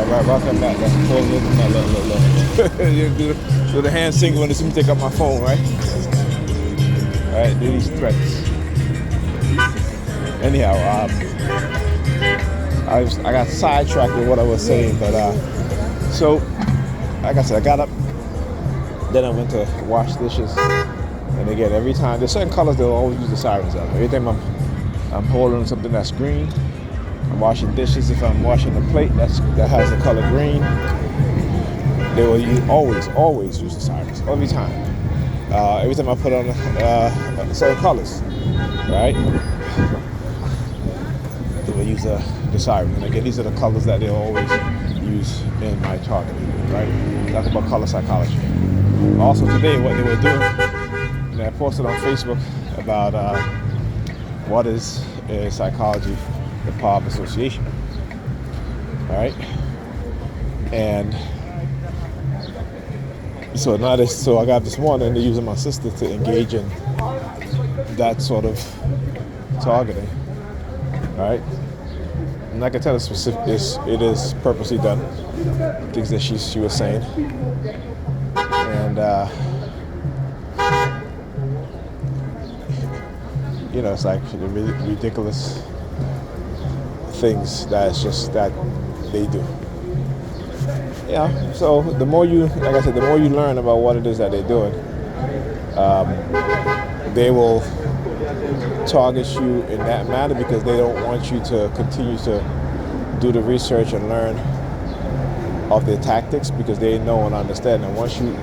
right, welcome back. That's the first look. No, look. You do the hand signal when you take up my phone, right? All right, do these threats. Anyhow, I got sidetracked with what I was saying, but so like I said, I got up, then I went to wash dishes, and again, every time there's certain colors they'll always use the sirens on. Every time I'm holding something that's green, I'm washing dishes. If I'm washing a plate that has the color green, they will always use the sirens every time. Every time I put on certain colors, right? They will use the sirens. And again, these are the colors that they always use in my targeting, right? Talk about color psychology. Also today, what they were doing, and I posted on Facebook about what is psychology, the power of association. All right, and so I got this morning they're using my sister to engage in that sort of targeting. All right, and I can tell the specific it is purposely done. Things that she was saying, and it's like the really ridiculous things that's just that they do. Yeah. So the more like I said, the more you learn about what it is that they're doing, they will target you in that manner because they don't want you to continue to do the research and learn of their tactics, because they know and understand. And once you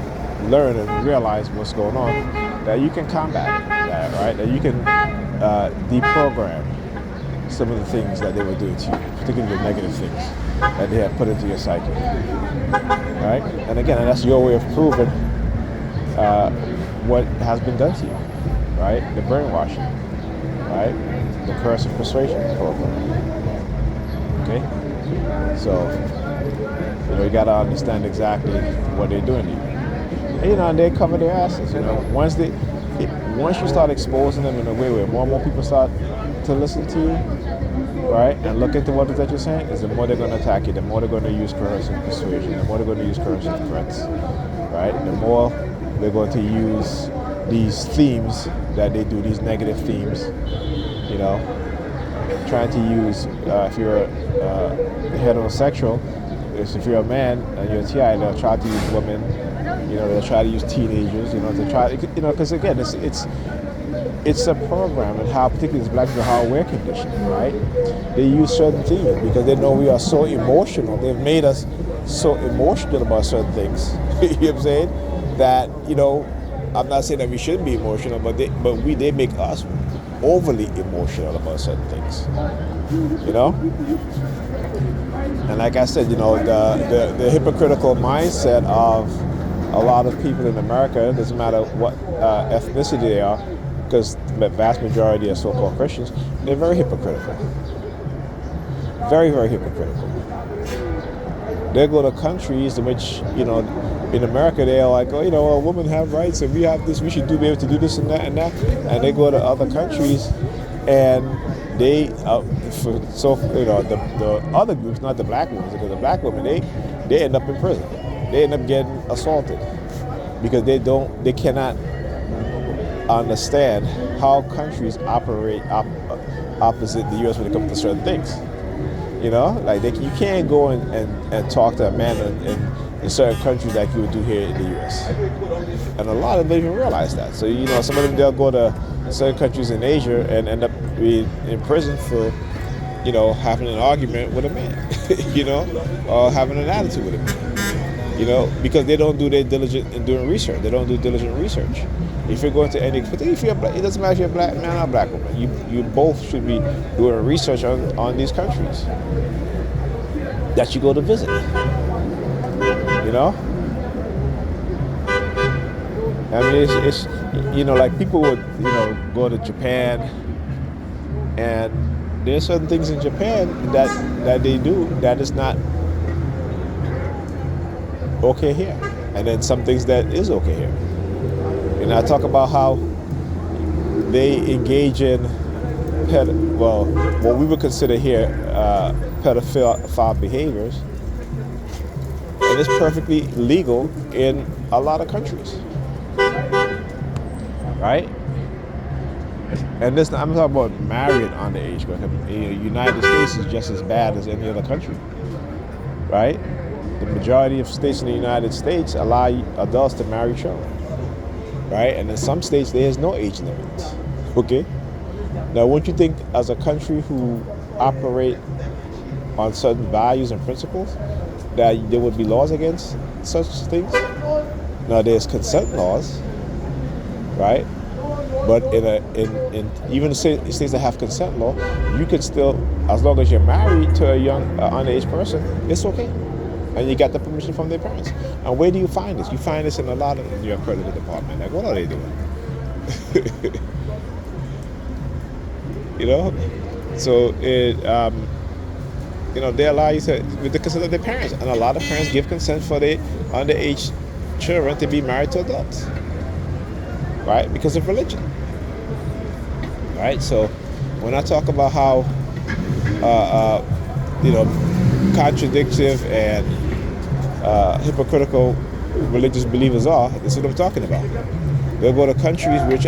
learn and realize what's going on, that you can combat that, right? That you can deprogram some of the things that they were doing to you, particularly the negative things that they have put into your psyche, right? And again, that's your way of proving what has been done to you, right? The brainwashing, right? The curse of persuasion program. Okay, so you got to understand exactly what they're doing to you, and they cover their asses. Once you start exposing them in a way where more and more people start to listen to you, right, and look into what it is that you're saying, is the more they're going to attack you, the more they're going to use coercive persuasion, the more they're going to use coercive threats, right? The more they're going to use these themes that they do, these negative themes, trying to use, if you're heterosexual, if you're a man and you're a TI, they'll try to use women, they'll try to use teenagers, to try, because again, it's a program, and how, particularly as black people, how we're conditioned, right? They use certain things because they know we are so emotional. They've made us so emotional about certain things. You know what I'm saying? That, I'm not saying that we shouldn't be emotional, but they make us overly emotional about certain things. And like I said, the hypocritical mindset of a lot of people in America, it doesn't matter what ethnicity they are, because the vast majority are so-called Christians, they're very hypocritical. Very, very hypocritical. They go to countries in which, in America, they're like, oh, women have rights and we have this, we should be able to do this and that and that. And they go to other countries and they, the other groups, not the black ones, because the black women, they end up in prison. They end up getting assaulted because they cannot understand how countries operate opposite the U.S. when it comes to certain things. Like you can't go and talk to a man in certain countries like you would do here in the U.S. And a lot of them don't even realize that. So some of them, they'll go to certain countries in Asia and end up being in prison for having an argument with a man, or having an attitude with a man. Because they don't do their diligent in doing research. They don't do diligent research. If you're going to any, particularly if you're black, it doesn't matter if you're a black man or a black woman. You both should be doing research on these countries that you go to visit. I mean, it's like people would go to Japan, and there's certain things in Japan that they do that is not okay here, and then some things that is okay here. And I talk about how they engage in what we would consider here pedophile behaviors, and it's perfectly legal in a lot of countries, right? And this, I'm talking about married underage, but the United States is just as bad as any other country, right? The majority of states in the United States allow adults to marry children, right? And in some states, there is no age limit, okay? Now, wouldn't you think as a country who operate on certain values and principles that there would be laws against such things? Now, there's consent laws, right? But in even the states that have consent law, you can still, as long as you're married to a young underage person, it's okay, and you got the permission from their parents. And where do you find this? You find this in a lot of the New York Credit Department. Like, what are they doing? You know, so they allow you to, with the consent of their parents, and a lot of parents give consent for their underage children to be married to adults, right? Because of religion, right? So when I talk about how contradictive and hypocritical religious believers are, this is what I'm talking about. They'll go to countries which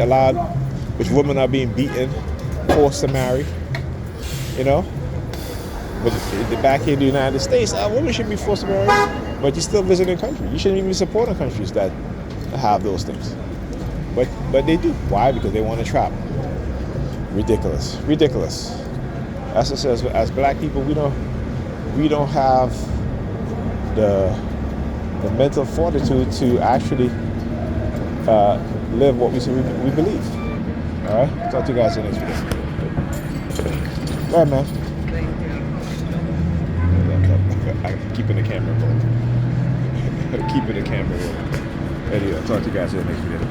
women are being beaten, forced to marry, But back here in the United States, women shouldn't be forced to marry, but you're still visiting countries. You shouldn't even be supporting countries that have those things. But they do. Why? Because they want to trap. Ridiculous. As it says, as black people, we don't have the mental fortitude to actually live what we believe. All right? Talk to you guys in the next video. Go ahead, man. I'm keeping the camera rolling. Keeping the camera rolling. Anyway, I'll talk to you guys in the next video.